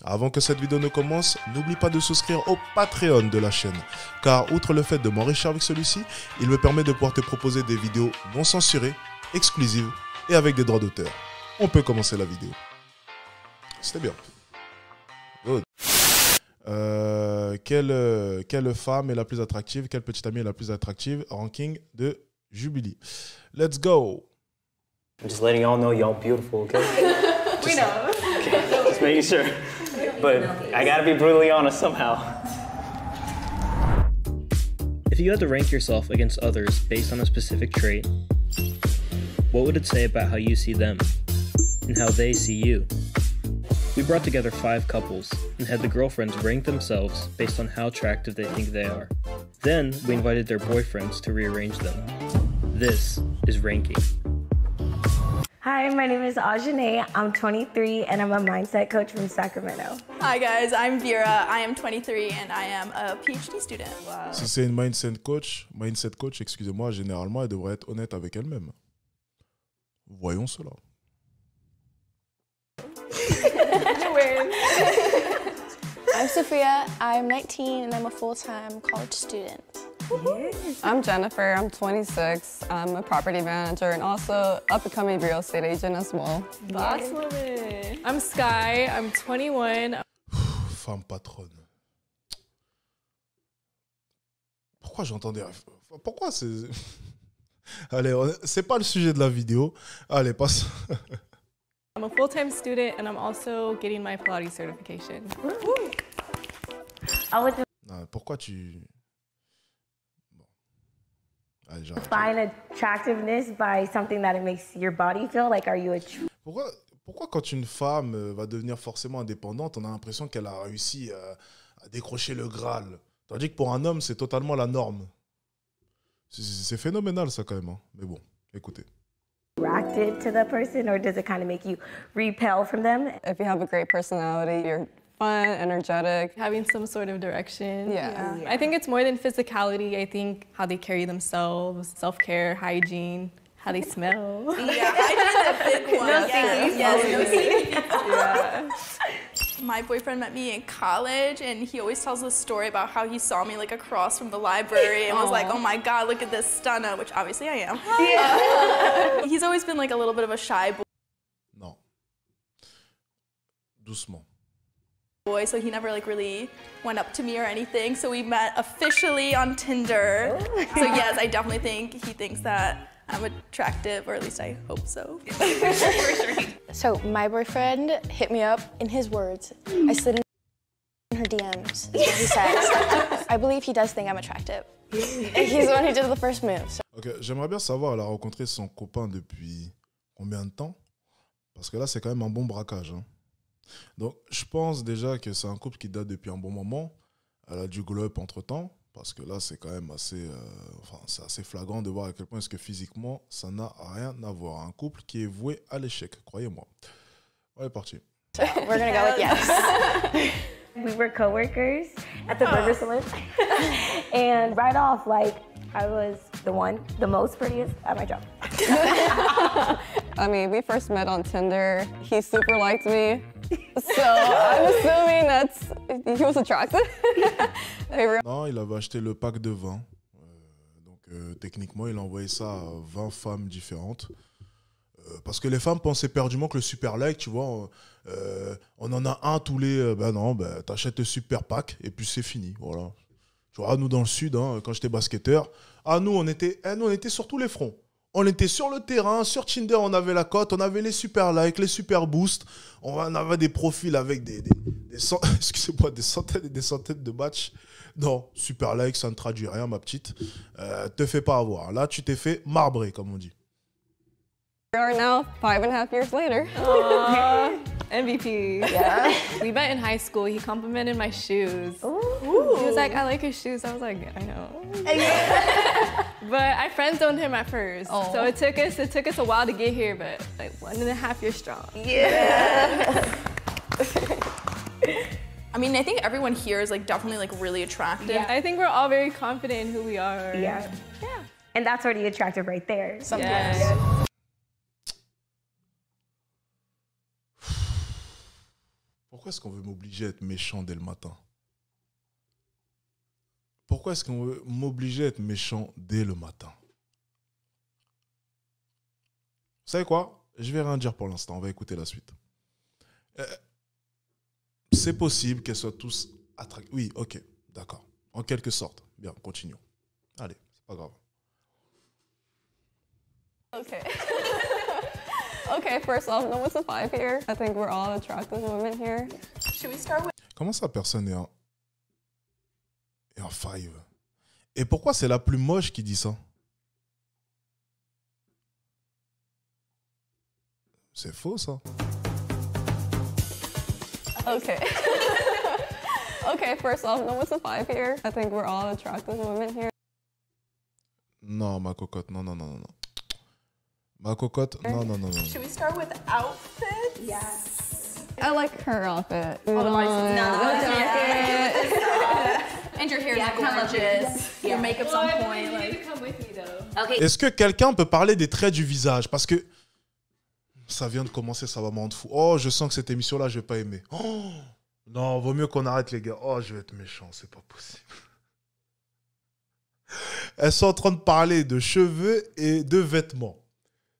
Avant que cette vidéo ne commence, n'oublie pas de souscrire au Patreon de la chaîne, car outre le fait de m'enrichir avec celui-ci, il me permet de pouvoir te proposer des vidéos non censurées, exclusives et avec des droits d'auteur. On peut commencer la vidéo. C'était bien. Good. Quelle femme est la plus attractive? Quelle petite amie est la plus attractive? Ranking de Jubilee. Let's go. I'm just letting y'all know y'all beautiful, okay? We know. Okay, just making sure. But I gotta be brutally honest somehow. If you had to rank yourself against others based on a specific trait, what would it say about how you see them and how they see you? We brought together 5 couples and had the girlfriends rank themselves based on how attractive they think they are. Then we invited their boyfriends to rearrange them. This is ranking. Hi, my name is Ajane. I'm 23 and I'm a mindset coach from Sacramento. Hi guys, I'm Vera. I am 23 and I am a PhD student. Wow. Si c'est une mindset coach, excusez-moi, généralement, elle devrait être honnête avec elle-même. Voyons cela. You win. I'm Sophia. I'm 19 and I'm a full-time college student. I'm Jennifer. I'm 26. I'm a property manager and also up-and-coming real estate agent as well. Boss woman. I'm Sky. I'm 21. Femme patronne. Pourquoi j'entendais... Pourquoi c'est... Allez, c'est pas le sujet de la vidéo. Allez, passe. I'm a full-time student and I'm also getting my Pilates certification. Pourquoi tu... Find attractiveness by something that it makes your body feel like, are you a... Pourquoi quand une femme va devenir forcément indépendante, on a l'impression qu'elle a réussi à décrocher le Graal, tandis que pour un homme, c'est totalement la norme. C'est phénoménal ça quand même, hein. Mais bon, écoutez. Attracted to the person, or does it kind of make you repel from them? If you have a great personality, you're fun, energetic. Having some sort of direction. Yeah. I think it's more than physicality. I think how they carry themselves, self-care, hygiene, how they smell. Yeah, hygiene is a big one. No Yes. Yeah. My boyfriend met me in college and he always tells this story about how he saw me like across from the library and was like, oh my God, look at this stunner, which obviously I am. Yeah. He's always been like a little bit of a shy Non. Doucement. boy, so he never like really went up to me or anything. So we met officially on Tinder. So yes, I definitely think he thinks that I'm attractive, or at least I hope so. So my boyfriend hit me up, in his words, I slid in her DMs, is what he says. I believe he does think I'm attractive. He's the one who did the first move. So. Ok, j'aimerais bien savoir, elle a rencontré son copain depuis combien de temps? Parce que là, c'est quand même un bon braquage, hein. Donc, je pense déjà que c'est un couple qui date depuis un bon moment. Elle a dû glow up entre-temps, parce que là, c'est quand même assez, c'est assez flagrant de voir à quel point est-ce que physiquement, ça n'a rien à voir. Un couple qui est voué à l'échec, croyez-moi. On est parti. So we're gonna go with yes. We were coworkers at the Burger Saloon. And right off, like, I was the most prettiest at my job. I mean, we first met on Tinder. He super liked me. So I'm assuming he was attracted. Non, il avait acheté le pack de 20. Donc techniquement, il a envoyé ça à 20 femmes différentes. Parce que les femmes pensaient perdument que le super like, tu vois, on en a un tous les... ben non, ben, t'achètes le super pack et puis c'est fini, voilà. Tu vois, nous dans le sud, hein, quand j'étais basketteur, nous on était sur tous les fronts. On était sur le terrain, sur Tinder, on avait la cote, on avait les super likes, les super boosts, on avait des profils avec excusez-moi, des centaines et des centaines de matchs. Non, super like, ça ne traduit rien, ma petite. Te fais pas avoir. Là, tu t'es fait marbrer, comme on dit. We are now 5.5 years later. MVP. Yeah. We met in high school. He complimented my shoes. Ooh. He was like, I like your shoes. I was like, I know. But I friend-zoned him at first. Oh. So it took us a while to get here, but like 1.5 years strong. Yeah. I mean, I think everyone here is like definitely like really attractive. Yeah, I think we're all very confident in who we are. Yeah. And that's already attractive right there. Yes. Pourquoi est-ce qu'on veut m'obliger à être méchant dès le matin? Pourquoi est-ce qu'on veut m'obliger à être méchant dès le matin? Vous savez quoi? Je vais rien dire pour l'instant. On va écouter la suite. C'est possible qu'elles soient tous attractives. Oui, ok, d'accord. En quelque sorte. Bien, continuons. Allez, c'est pas grave. Okay. Okay, first off, no one's a 5 here. I think we're all attractive women here. Should we start with Comment ça, personne est en 5? Et pourquoi c'est la plus moche qui dit ça? C'est faux, ça. Okay. Okay, first off, no one's a 5 here. I think we're all attractive women here. Non, ma cocotte, non, non, non, non. Ma cocotte, non, non, non, non. should we start with outfits? Yes. I like her outfit. And your hair is gorgeous. Your makeup's on point. Like, come with me though. Okay. Est-ce que quelqu'un peut parler des traits du visage? Parce que ça vient de commencer, ça va me rendre fou. Oh, je sens que cette émission-là, je vais pas aimer. Oh, non, vaut mieux qu'on arrête, les gars. Oh, je vais être méchant, c'est pas possible. Elles sont en train de parler de cheveux et de vêtements.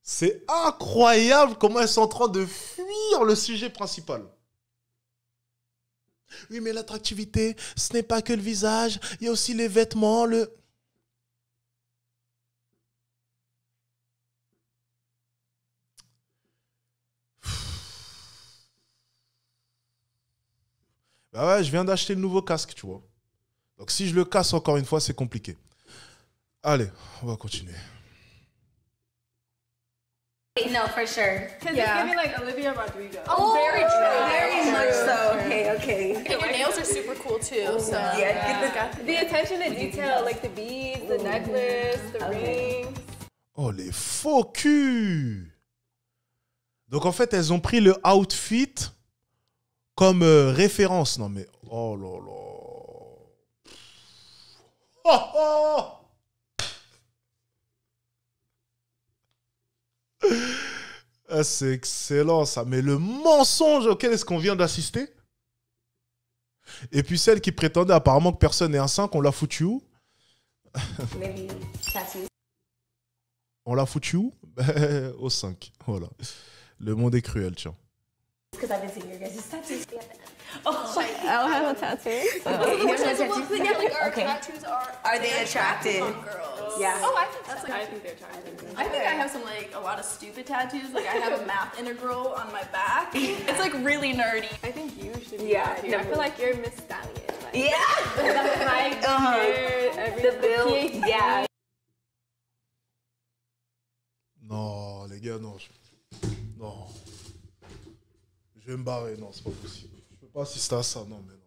C'est incroyable comment elles sont en train de fuir le sujet principal. Oui, mais l'attractivité, ce n'est pas que le visage, il y a aussi les vêtements, le... Bah ouais, je viens d'acheter le nouveau casque, tu vois. Donc si je le casse encore une fois, c'est compliqué. Allez, on va continuer. No, for sure. Because it's giving like Olivia Rodrigo. Oh, very true. Very much so. Okay, okay. and your nails are super cool too. So The attention to detail, like the beads, the necklace, the rings. Oh, les faux culs! Donc en fait, elles ont pris le outfit comme référence. Non mais, oh là là. Oh, oh! Ah, c'est excellent ça. Mais le mensonge auquel est-ce qu'on vient d'assister? Et puis celle qui prétendait apparemment que personne n'est un 5, on l'a foutu où? Maybe tattoos. On l'a foutu où? Au 5. Voilà. Le monde est cruel, tiens. Because I've been seeing your guys' tattoos. Oh, I don't have a tattoo. So. Yours has tattoos? our Okay. tattoos Are they attractive? on girls. Yeah. Oh, I think that's like. I think they're attractive. I think I have some like a lot of stupid tattoos. Like I have a math integral on my back. It's like really nerdy. I think you should be Yeah, tattooed. I feel like you're Miss Stallion. Like, Yeah. the height, the hair, everything. The build. PhD. Yeah. Non, les gars, non. Non. Je vais me barrer. Non, c'est pas possible. Je peux pas assister à ça. Non, mais non.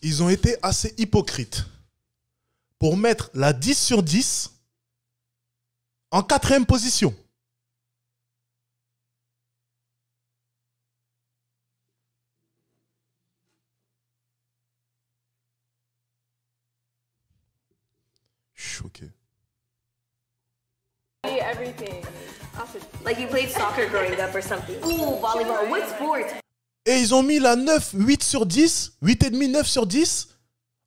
Ils ont été assez hypocrites pour mettre la 10 sur 10 en 4e position. Choqué. Everything. Like you played soccer growing up or something. Ooh, volleyball. What sport? Et ils ont mis la 9, 8 sur 10, 8,5, 9 sur 10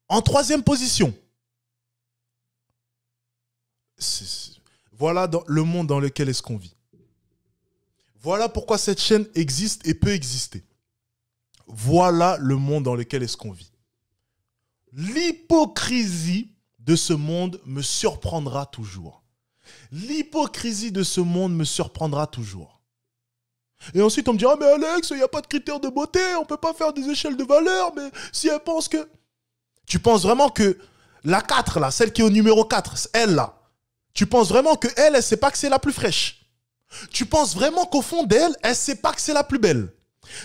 en 3e position. Voilà le monde dans lequel est-ce qu'on vit. Voilà pourquoi cette chaîne existe et peut exister. Voilà le monde dans lequel est-ce qu'on vit. L'hypocrisie de ce monde me surprendra toujours. L'hypocrisie de ce monde me surprendra toujours. Et ensuite, on me dira, mais Alex, il n'y a pas de critères de beauté, on ne peut pas faire des échelles de valeur, mais si elle pense que... Tu penses vraiment que la 4, là, celle qui est au numéro 4, elle, là, tu penses vraiment que elle ne sait pas que c'est la plus fraîche? Tu penses vraiment qu'au fond d'elle, elle ne sait pas que c'est la plus belle?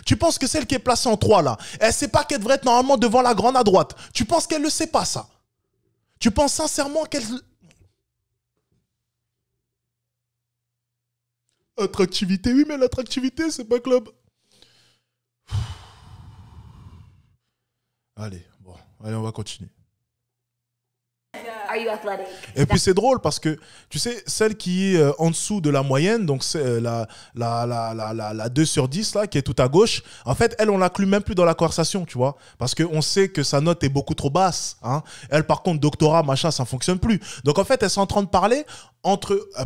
Tu penses que celle qui est placée en 3, là, elle ne sait pas qu'elle devrait être normalement devant la grande à droite? Tu penses qu'elle ne sait pas ça? Tu penses sincèrement qu'elle... Attractivité, oui, mais l'attractivité, c'est pas club. Allez, bon, allez, on va continuer. Are you athletic? Et puis c'est drôle parce que, tu sais, celle qui est en dessous de la moyenne, donc c'est la 2 sur 10, là, qui est tout à gauche, en fait, elle, on l'inclut même plus dans la conversation, tu vois, parce qu'on sait que sa note est beaucoup trop basse. Hein. Elle, par contre, doctorat, machin, ça ne fonctionne plus. Donc, en fait, elles sont en train de parler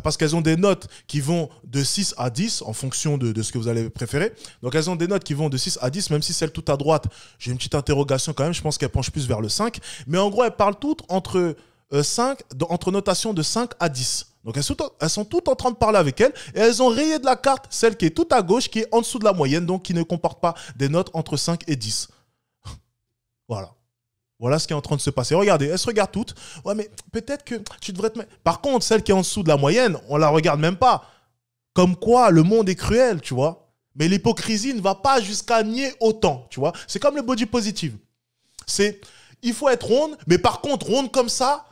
parce qu'elles ont des notes qui vont de 6 à 10, en fonction de ce que vous allez préférer. Donc, elles ont des notes qui vont de 6 à 10, même si celle tout à droite, j'ai une petite interrogation quand même, je pense qu'elle penche plus vers le 5. Mais en gros, elles parlent toutes entre notation de 5 à 10. Donc elles sont toutes en train de parler avec elle et elles ont rayé de la carte celle qui est tout à gauche, qui est en dessous de la moyenne, donc qui ne comporte pas des notes entre 5 et 10. Voilà. Voilà ce qui est en train de se passer. Regardez, elles se regardent toutes. Ouais, mais peut-être que tu devrais te mettre... Par contre, celle qui est en dessous de la moyenne, on la regarde même pas. Comme quoi, le monde est cruel, tu vois. Mais l'hypocrisie ne va pas jusqu'à nier autant, tu vois. C'est comme le body positive. Il faut être ronde, mais par contre, ronde comme ça,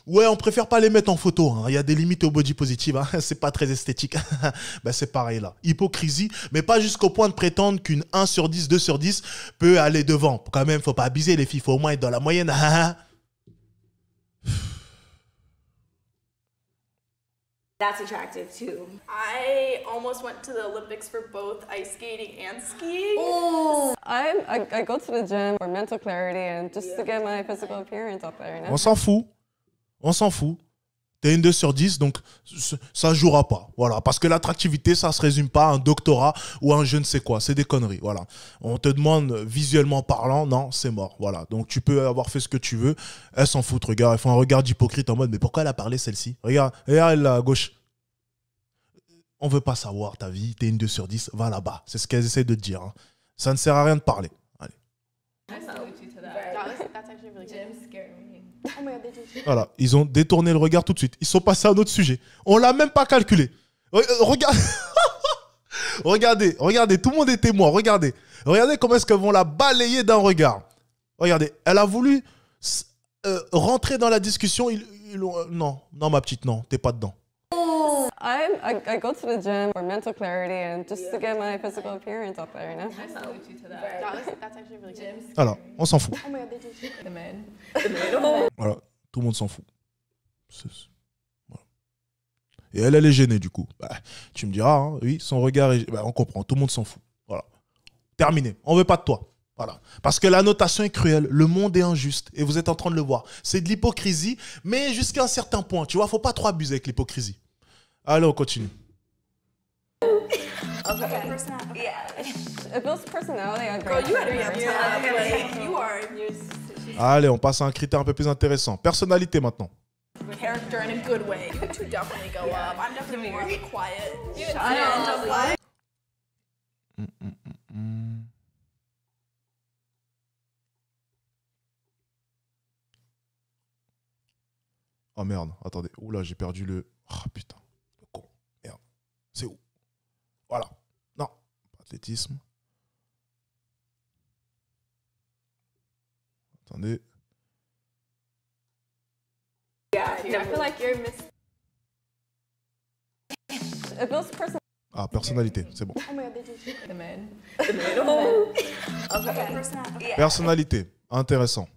ouais, on préfère pas les mettre en photo. Hein. Il y a des limites au body positive. Hein. C'est pas très esthétique. Ben, c'est pareil là. Hypocrisie, mais pas jusqu'au point de prétendre qu'une 1 sur 10, 2 sur 10 peut aller devant. Quand même, faut pas abuser les filles. Faut au moins être dans la moyenne. That's attractive too. I almost went to the Olympics for both ice skating and skiing. Oh. I go to the gym for mental clarity and just to get my physical appearance up there. You know? On s'en fout. On s'en fout. T'es une 2 sur 10, donc ça jouera pas. Voilà. Parce que l'attractivité, ça se résume pas à un doctorat ou à un je ne sais quoi. C'est des conneries. Voilà. On te demande visuellement parlant, non, c'est mort. Voilà. Donc tu peux avoir fait ce que tu veux. Elles s'en foutent. Regarde, elles font un regard d'hypocrite en mode, mais pourquoi elle a parlé celle-ci? Regarde, elle là à gauche. On veut pas savoir ta vie. T'es une 2 sur 10, va là-bas. C'est ce qu'elles essaient de te dire. Hein. Ça ne sert à rien de parler. Allez. Voilà, ils ont détourné le regard tout de suite. Ils sont passés à un autre sujet. On l'a même pas calculé. Regarde. regardez, tout le monde est témoin. Regardez comment est-ce qu'elles vont la balayer d'un regard. Regardez, elle a voulu rentrer dans la discussion. Non, ma petite, non, t'es pas dedans. I go to the gym for mental clarity and just to get my physical appearance up there, you know? That's actually really good. Alors, on s'en fout. Voilà, tout le monde s'en fout. Voilà. Et elle est gênée du coup. Bah, tu me diras, hein, oui, son regard est... Bah, on comprend, tout le monde s'en fout. Voilà. Terminé, on veut pas de toi. Voilà. Parce que la notation est cruelle, le monde est injuste et vous êtes en train de le voir. C'est de l'hypocrisie, mais jusqu'à un certain point. Tu vois, faut pas trop abuser avec l'hypocrisie. Allez, on continue. Allez, on passe à un critère un peu plus intéressant. Personnalité maintenant. Character in a good way. You two definitely go up. I'm definitely more quiet. Oh merde, attendez. Oula, j'ai perdu le... Oh putain. C'est où? Voilà. Non. Athlétisme. Attendez. Ah, personnalité, c'est bon. Personnalité, intéressant.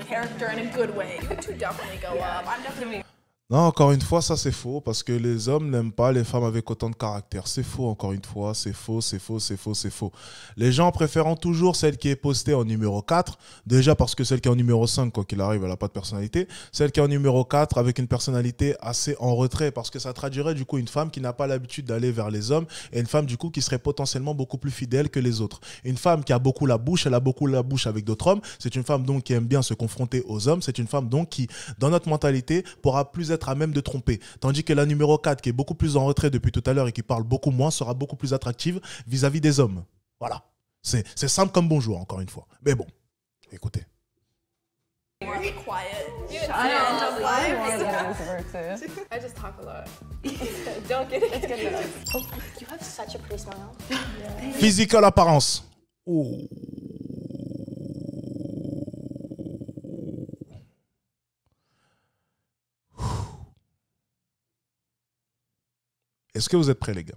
Character in a good way. You two definitely go up. I'm definitely... Non, encore une fois, ça c'est faux, parce que les hommes n'aiment pas les femmes avec autant de caractère. C'est faux, encore une fois, c'est faux, c'est faux, c'est faux, c'est faux. Les gens préférant toujours celle qui est postée en numéro 4, déjà parce que celle qui est en numéro 5, quoi qu'il arrive, elle n'a pas de personnalité. Celle qui est en numéro 4 avec une personnalité assez en retrait, parce que ça traduirait du coup une femme qui n'a pas l'habitude d'aller vers les hommes, et une femme du coup qui serait potentiellement beaucoup plus fidèle que les autres. Une femme qui a beaucoup la bouche, elle a beaucoup la bouche avec d'autres hommes. C'est une femme donc qui aime bien se confronter aux hommes. C'est une femme donc qui, dans notre mentalité, pourra plus être à même de tromper. Tandis que la numéro 4, qui est beaucoup plus en retrait depuis tout à l'heure et qui parle beaucoup moins, sera beaucoup plus attractive vis-à-vis des hommes. Voilà. C'est simple comme bonjour, encore une fois. Mais bon, écoutez. I just talk a lot. Don't get it. It's good enough. Oh, you have such a pretty smile. Physical apparence. Oh. Est-ce que vous êtes prêts, les gars?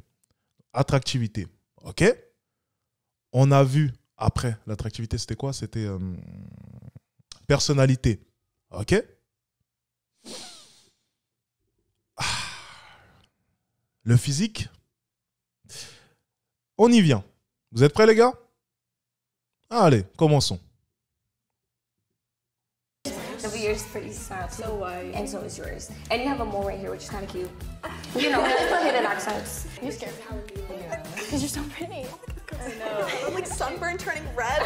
Attractivité. OK? On a vu, après, l'attractivité, c'était quoi? C'était personnalité. OK? Le physique. On y vient. Vous êtes prêts, les gars? Allez, commençons. Yours is pretty soft. So white. And so is yours. And you have a mole right here, which is kind of cute. You know, for hidden accents. You're scared. Because you're so pretty. I know. I'm like sunburn turning red.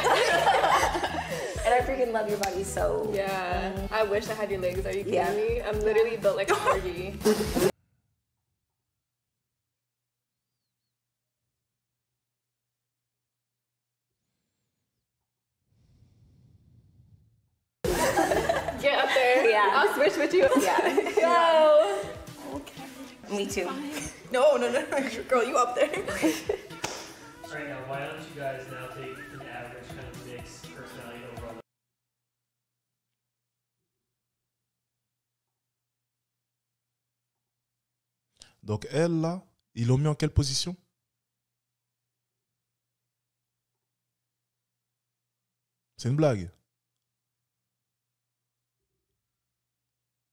And I freaking love your body so. Yeah. I wish I had your legs. Are you kidding Yeah. me? I'm literally built like a corgi. Get up there. Yeah. I'll switch with you. Yeah. Go. Me too. No, girl, you up there. All right, now why don't you guys now take an average kind of mix personality overall? Donc, elle, là, ils l'ont mis en quelle position? C'est une blague.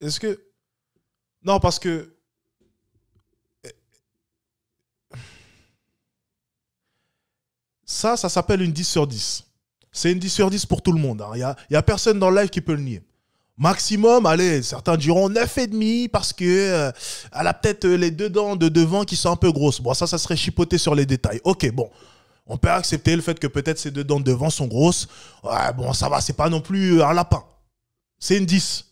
Est-ce que... Non, parce que... Ça s'appelle une 10 sur 10. C'est une 10 sur 10 pour tout le monde. Il y a personne dans le live qui peut le nier. Maximum, allez, certains diront 9,5 parce que elle a peut-être les deux dents de devant qui sont un peu grosses. Bon, ça serait chipoter sur les détails. Ok, bon. On peut accepter le fait que peut-être ces deux dents de devant sont grosses. Ouais, bon, ça va, c'est pas non plus un lapin. C'est une 10.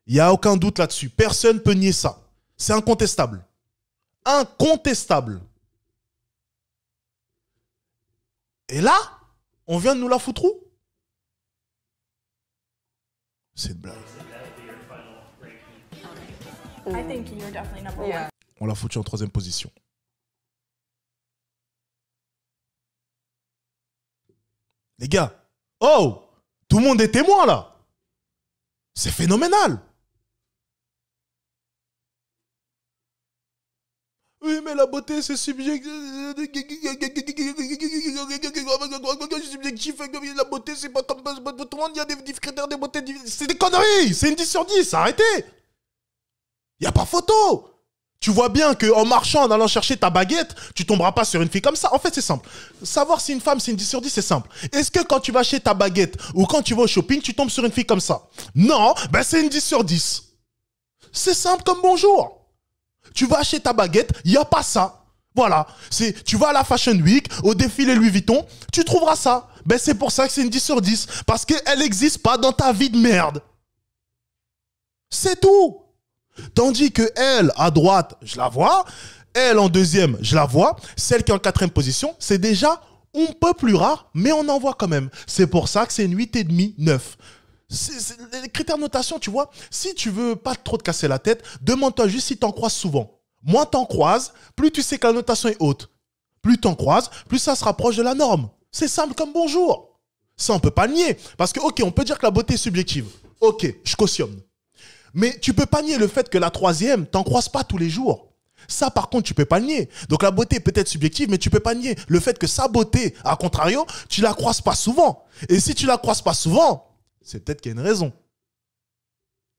Il n'y a aucun doute là-dessus. Personne ne peut nier ça. C'est incontestable. Incontestable. Et là, on vient de nous la foutre où? C'est une blague. I think you're definitely number one. On l'a foutu en 3e position. Les gars, oh, tout le monde est témoin là. C'est phénoménal. Oui, mais la beauté, c'est subjectif. La beauté, c'est pas comme tout le monde. Il y a des critères de beauté. C'est des conneries. C'est une 10 sur 10. Arrêtez. Il n'y a pas photo. Tu vois bien qu'en marchant, en allant chercher ta baguette, tu tomberas pas sur une fille comme ça. En fait, c'est simple. Savoir si une femme, c'est une 10 sur 10, c'est simple. Est-ce que quand tu vas acheter ta baguette ou quand tu vas au shopping, tu tombes sur une fille comme ça? Non, ben c'est une 10 sur 10. C'est simple comme bonjour. Tu vas acheter ta baguette, il n'y a pas ça. Voilà. Tu vas à la Fashion Week, au défilé Louis Vuitton, tu trouveras ça. Ben c'est pour ça que c'est une 10 sur 10. Parce qu'elle n'existe pas dans ta vie de merde. C'est tout. Tandis que elle, à droite, je la vois. Elle, en 2e, je la vois. Celle qui est en 4e position, c'est déjà un peu plus rare, mais on en voit quand même. C'est pour ça que c'est une 8,5, 9. Les critères de notation, tu vois, si tu veux pas trop te casser la tête, demande-toi juste si tu en croises souvent. Moins tu en croises, plus tu sais que la notation est haute. Plus tu en croises, plus ça se rapproche de la norme. C'est simple comme bonjour. Ça, on peut pas le nier. Parce que, ok, on peut dire que la beauté est subjective. Ok, je cautionne. Mais tu peux pas nier le fait que la 3e, t'en croises pas tous les jours. Ça, par contre, tu peux pas le nier. Donc la beauté est peut-être subjective, mais tu peux pas nier le fait que sa beauté, à contrario, tu la croises pas souvent. Et si tu la croises pas souvent, c'est peut-être qu'il y a une raison.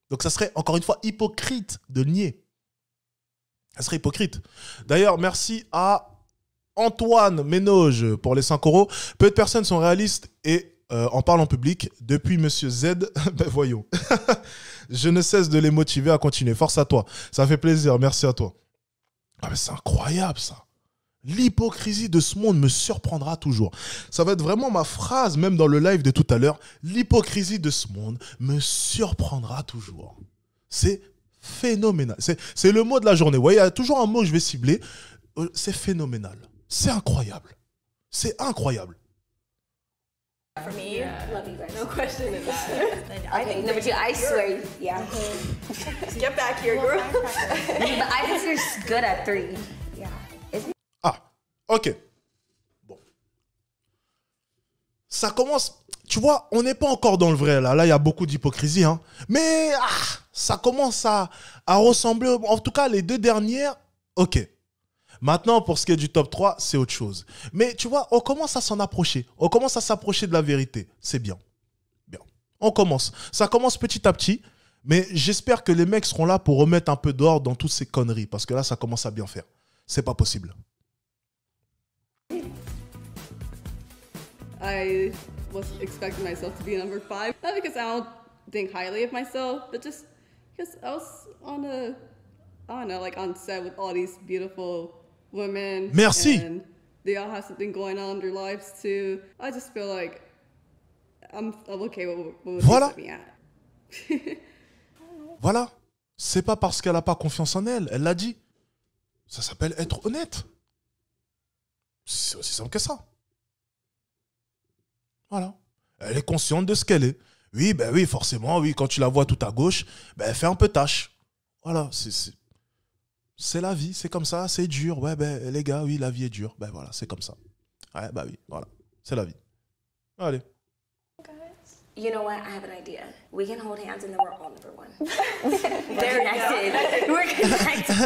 Donc ça serait, encore une fois, hypocrite de le nier. Ça serait hypocrite. D'ailleurs, merci à Antoine Ménoge pour les 5 €. Peu de personnes sont réalistes et en parlant en public. Depuis Monsieur Z, ben voyons. Je ne cesse de les motiver à continuer. Force à toi. Ça fait plaisir. Merci à toi. Ah mais c'est incroyable ça. L'hypocrisie de ce monde me surprendra toujours. Ça va être vraiment ma phrase, même dans le live de tout à l'heure. L'hypocrisie de ce monde me surprendra toujours. C'est phénoménal. C'est le mot de la journée. Vous voyez, il y a toujours un mot que je vais cibler. C'est phénoménal. C'est incroyable. C'est incroyable. For me, Love you guys. No question in that. Okay, number 2, I swear, yeah. get back here, girl. But I think you're good at 3. Yeah. Ah, ok. Bon. Ça commence... Tu vois, on n'est pas encore dans le vrai, là. Là, il y a beaucoup d'hypocrisie, hein. Mais ça commence à ressembler... En tout cas, les 2 dernières, ok. Maintenant, pour ce qui est du top 3, c'est autre chose. Mais tu vois, on commence à s'en approcher. On commence à s'approcher de la vérité. C'est bien. Bien. On commence. Ça commence petit à petit. Mais j'espère que les mecs seront là pour remettre un peu d'ordre dans toutes ces conneries. Parce que là, ça commence à bien faire. C'est pas possible. I was expecting myself to be number 5. Not because I don't think highly of myself, but just because I was on a, I don't know, like on set with all these beautiful women. Merci. And they all have something going on in their lives too. I just feel like I'm okay with what Voilà. they put me at. Voilà. C'est pas parce qu'elle n'a pas confiance en elle. Elle l'a dit. Ça s'appelle être honnête. C'est aussi simple que ça. Voilà. Elle est consciente de ce qu'elle est. Oui, ben oui, forcément, oui, quand tu la vois tout à gauche, ben elle fait un peu tâche. Voilà, c'est la vie, c'est comme ça, c'est dur. Ouais, ben les gars, oui, la vie est dure. Ben voilà, c'est comme ça. Ouais, ben oui, voilà, c'est la vie. Allez. You know what? I have an idea. We can hold hands and then we're all number 1. They're connected. We're connected.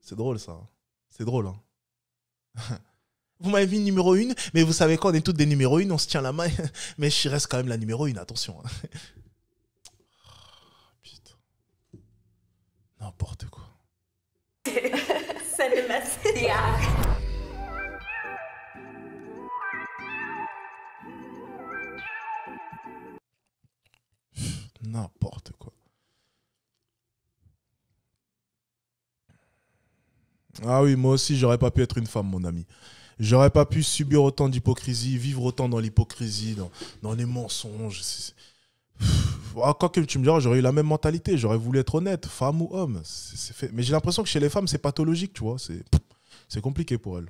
C'est drôle ça. C'est drôle. Hein. Vous m'avez vu numéro 1, mais vous savez quoi, on est toutes des numéros 1, on se tient la main. Mais je reste quand même la numéro 1, attention. Putain. N'importe quoi. Send a message. Yeah. N'importe quoi. Ah oui, moi aussi, j'aurais pas pu être une femme, mon ami. J'aurais pas pu subir autant d'hypocrisie, vivre autant dans l'hypocrisie, dans les mensonges. Quoi que tu me diras, j'aurais eu la même mentalité. J'aurais voulu être honnête, femme ou homme. C'est fait. Mais j'ai l'impression que chez les femmes, c'est pathologique, tu vois. C'est compliqué pour elles.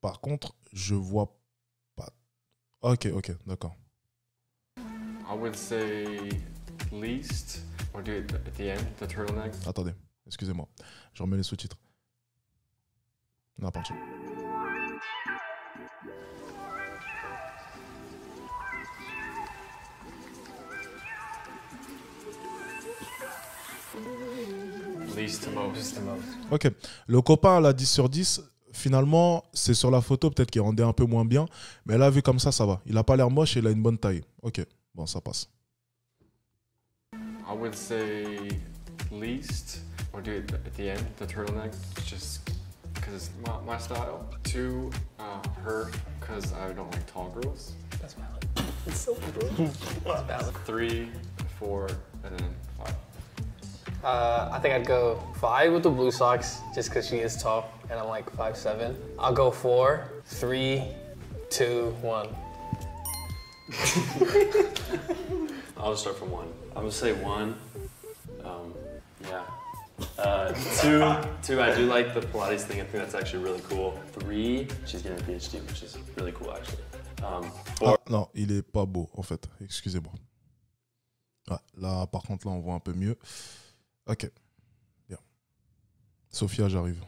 Par contre, je vois pas. Ok, d'accord. I would say least, or do it at the end, the turtleneck. Attendez, excusez-moi. Je remets les sous-titres. On est parti. Least to most. Ok. Le copain, là, 10 sur 10. Finalement, c'est sur la photo peut-être qu'il rendait un peu moins bien. Mais là, vu comme ça va. Il a pas l'air moche et il a une bonne taille. Ok, bon, ça passe. I would say least, or do it at the end, the turtleneck, just because it's my style. 2, her, because I don't like tall girls. That's valid. It's so true. That's valid. 3, 4, and then 5. I think I'd go 5 with the blue socks, just because she is tall, and I'm like 5'7". I'll go 4, 3, 2, 1. I'll just start from 1. I'm gonna say 1. Yeah. 2, I do like the Pilates thing. I think that's actually really cool. 3, she's getting a PhD, which is really cool actually. 4. Ah, non, il est pas beau en fait. Excusez-moi. Ouais, là, par contre, là, on voit un peu mieux. Ok. Bien. Sophia, j'arrive.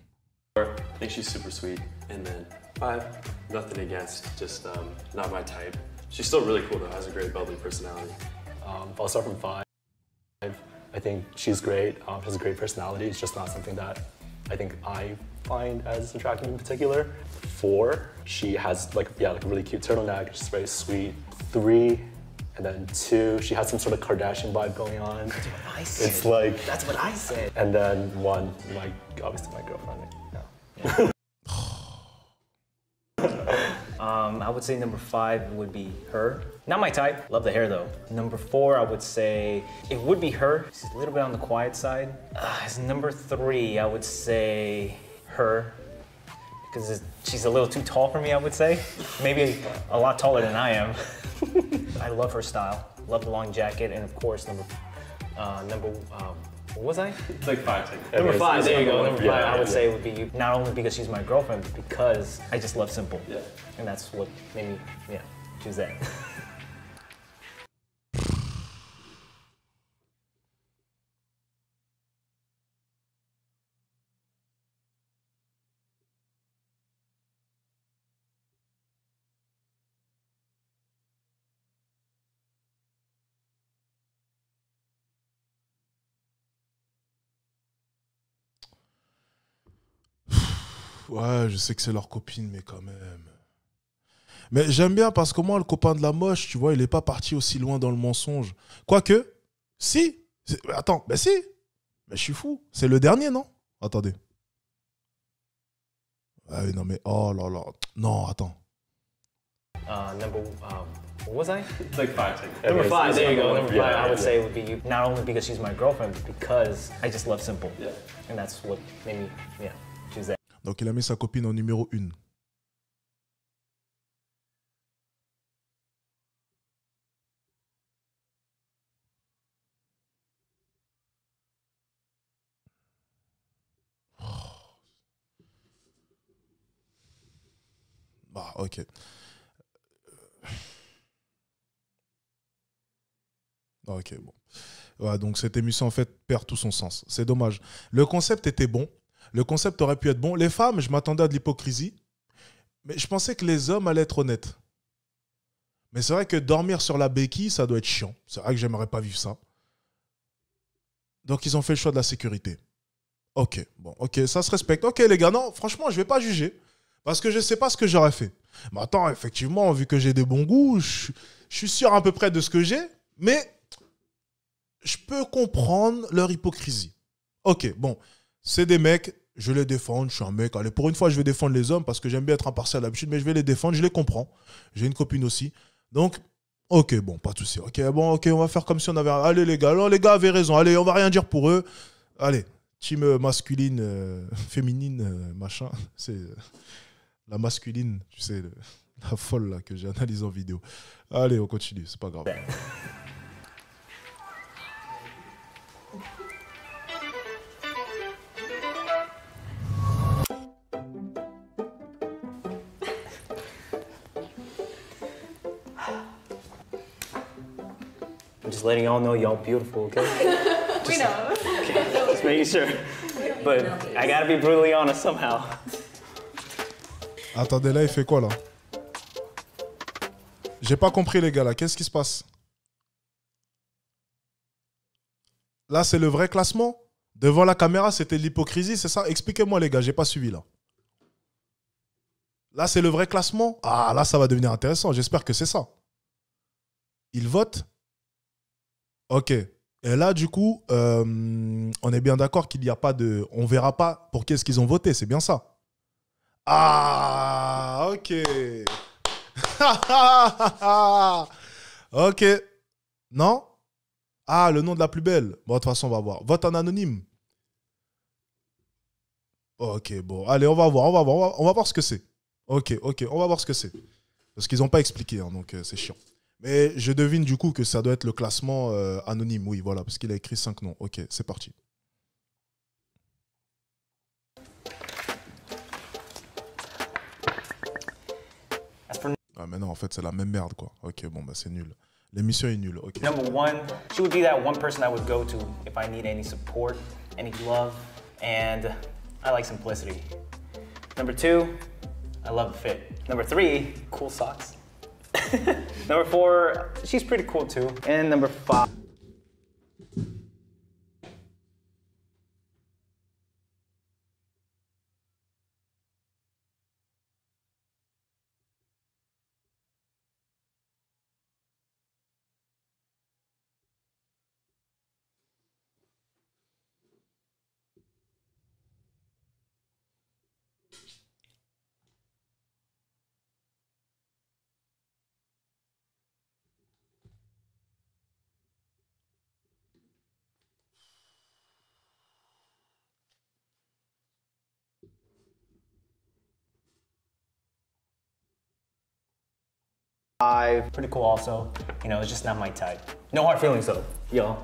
4, I think she's super sweet. And then 5, nothing against, just not my type. She's still really cool though, has a great bubbly personality. I'll start from 5. I think she's great, has a great personality. It's just not something that I think I find as attractive in particular. 4, she has like a really cute turtleneck, she's very sweet. 3, and then 2, she has some sort of Kardashian vibe going on. That's what I said. It's like, that's what I said. And then 1, obviously my girlfriend. Yeah. I would say number 5 would be her. Not my type, love the hair though. Number 4, I would say it would be her. She's a little bit on the quiet side. As number 3, I would say her. Because she's a little too tall for me, I would say. Maybe a lot taller than I am. I love her style, love the long jacket, and of course what was I? It's like 5. Number 5, there you go. Number 5, Yeah, I would yeah. say would be not only because she's my girlfriend, but because I just love simple. Yeah. And that's what made me, choose that. Ouais, je sais que c'est leur copine, mais quand même. Mais j'aime bien parce que moi, le copain de la moche, tu vois, il est pas parti aussi loin dans le mensonge. Quoique, si. Attends, ben si. Mais je suis fou. C'est le dernier, non? Attendez. Ah oui, non mais, oh là là. Non, attends. What was I? It's like 5. Number 5, there you go. Number 5, Yeah, I would yeah. say would be you. Not only because she's my girlfriend, but because I just love Simple. Yeah. And that's what made me, choose that. Donc il a mis sa copine en numéro 1. Bah, ok. Ok, bon. Ouais, donc cette émission, en fait, perd tout son sens. C'est dommage. Le concept était bon. Le concept aurait pu être bon. Les femmes, je m'attendais à de l'hypocrisie. Mais je pensais que les hommes allaient être honnêtes. Mais c'est vrai que dormir sur la béquille, ça doit être chiant. C'est vrai que j'aimerais pas vivre ça. Donc, ils ont fait le choix de la sécurité. Ok, bon, ok, ça se respecte. Ok, les gars, non, franchement, je vais pas juger. Parce que je sais pas ce que j'aurais fait. Mais attends, effectivement, vu que j'ai des bons goûts, je suis sûr à peu près de ce que j'ai. Mais je peux comprendre leur hypocrisie. Ok, bon, c'est des mecs, je les défends, je suis un mec. Allez, pour une fois, je vais défendre les hommes parce que j'aime bien être impartial d'habitude, mais je vais les défendre, je les comprends. J'ai une copine aussi. Donc, ok, bon, pas de souci. Ok, bon, ok, on va faire comme si on avait... Allez, les gars, non, les gars avaient raison. Allez, on va rien dire pour eux. Allez, team masculine, féminine, machin. C'est la masculine, tu sais, la folle là que j'ai analysée en vidéo. Allez, on continue, c'est pas grave. I'm just letting y'all know y'all beautiful, okay? We know. Okay, just making sure. But I gotta be brutally honest somehow. Attendez, là, il fait quoi, là? J'ai pas compris, les gars, là. Qu'est-ce qui se passe? Là, c'est le vrai classement? Devant la caméra, c'était de l'hypocrisie, c'est ça? Expliquez-moi, les gars, j'ai pas suivi, là. Là, c'est le vrai classement? Ah, là, ça va devenir intéressant. J'espère que c'est ça. Ils votent? Ok. Et là, du coup, on est bien d'accord qu'il n'y a pas de... On verra pas pour qui est-ce qu'ils ont voté, c'est bien ça? Ah, ok. Ok. Non? Ah, le nom de la plus belle. Bon, de toute façon, on va voir. Vote en anonyme. Ok, bon. Allez, on va voir, on va voir ce que c'est. Ok, on va voir ce que c'est. Parce qu'ils n'ont pas expliqué, hein, donc c'est chiant. Mais je devine du coup que ça doit être le classement anonyme. Oui, voilà, parce qu'il a écrit 5 noms. Ok, c'est parti. Ah, mais non, en fait, c'est la même merde, quoi. Ok, bon, bah, c'est nul. L'émission est nulle, ok. Number 1, she would be that one person I would go to if I need any support, any love, and I like simplicity. Number 2, I love the fit. Number 3, cool socks. Number 4, she's pretty cool too. And number 5. Pretty cool also. You know, it's just not my type. No hard feelings though, y'all.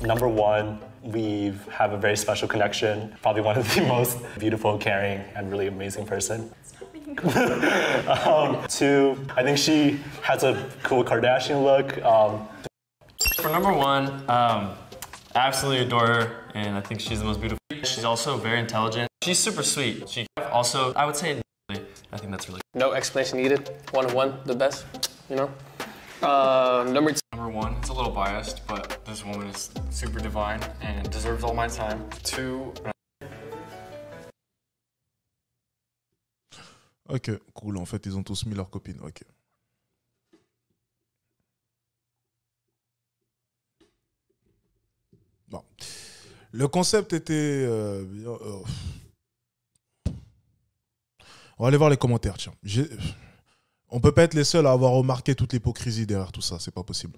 Number 1, we have a very special connection. Probably one of the most beautiful, caring, and really amazing person. 2, I think she has a cool Kardashian look. For number 1, I absolutely adore her, and I think she's the most beautiful. She's also very intelligent. She's super sweet. She also, I would say, I think that's really No explanation needed. 1-1, the best, you know? Number 2. Number 1, it's a little biased, but this woman is super divine and deserves all my time. 2, Ok, cool. En fait, ils ont tous mis leurs copines. Ok. Bon. Le concept était... On va aller voir les commentaires, tiens. On peut pas être les seuls à avoir remarqué toute l'hypocrisie derrière tout ça. C'est pas possible.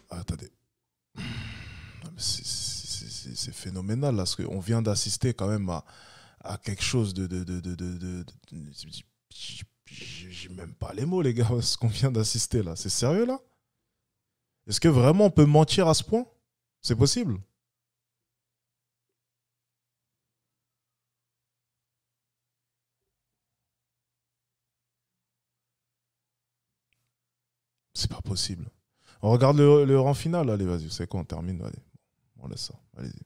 Attendez. C'est phénoménal, là. Parce qu'on vient d'assister quand même à quelque chose de... J'ai même pas les mots, les gars, ce qu'on vient d'assister, là. C'est sérieux, là? Est-ce que vraiment on peut mentir à ce point? C'est possible? C'est pas possible. On regarde le rang final. Allez, vas-y, c'est quoi, on termine. Allez, on laisse ça. Allez-y.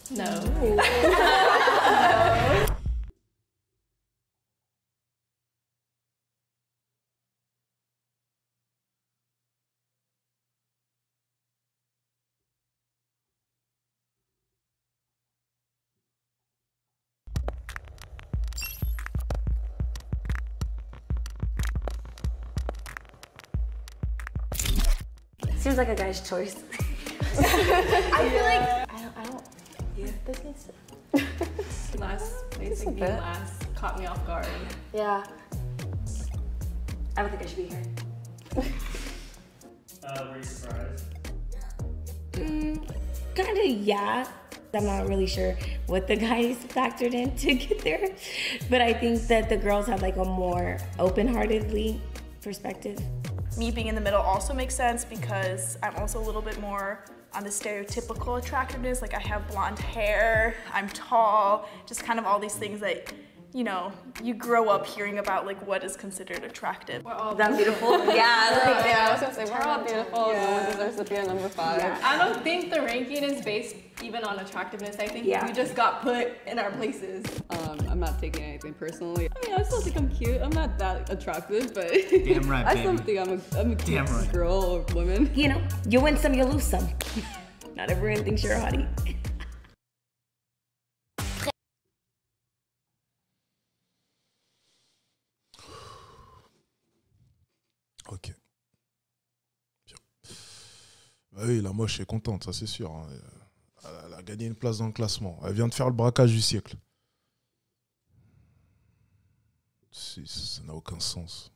No. Seems like a guy's choice. I feel like I don't. Yeah, this needs to. Last, basically last, caught me off guard. Yeah. I don't think I should be here. Were you surprised? Kinda, yeah. I'm not really sure what the guys factored in to get there, but I think that the girls have like a more open-heartedly perspective. Me being in the middle also makes sense because I'm also a little bit more on the stereotypical attractiveness. Like I have blonde hair, I'm tall, just kind of all these things that, you know, you grow up hearing about like what is considered attractive. We're all That beautiful? Yeah, I was gonna say, we're all beautiful. No one deserves to be a number 5. Yeah. I don't think the ranking is based even on attractiveness. I think we just got put in our places. I'm not taking anything personally. I mean, I still think I'm cute. I'm not that attractive, but Damn right, I still baby. think I'm a cute Damn right. girl or woman. You know, you win some, you lose some. Not everyone thinks you're a hottie. Ok. Bien. Bah oui, la moche est contente, ça c'est sûr. Hein. Elle a gagné une place dans le classement. Elle vient de faire le braquage du siècle. Ça n'a aucun sens.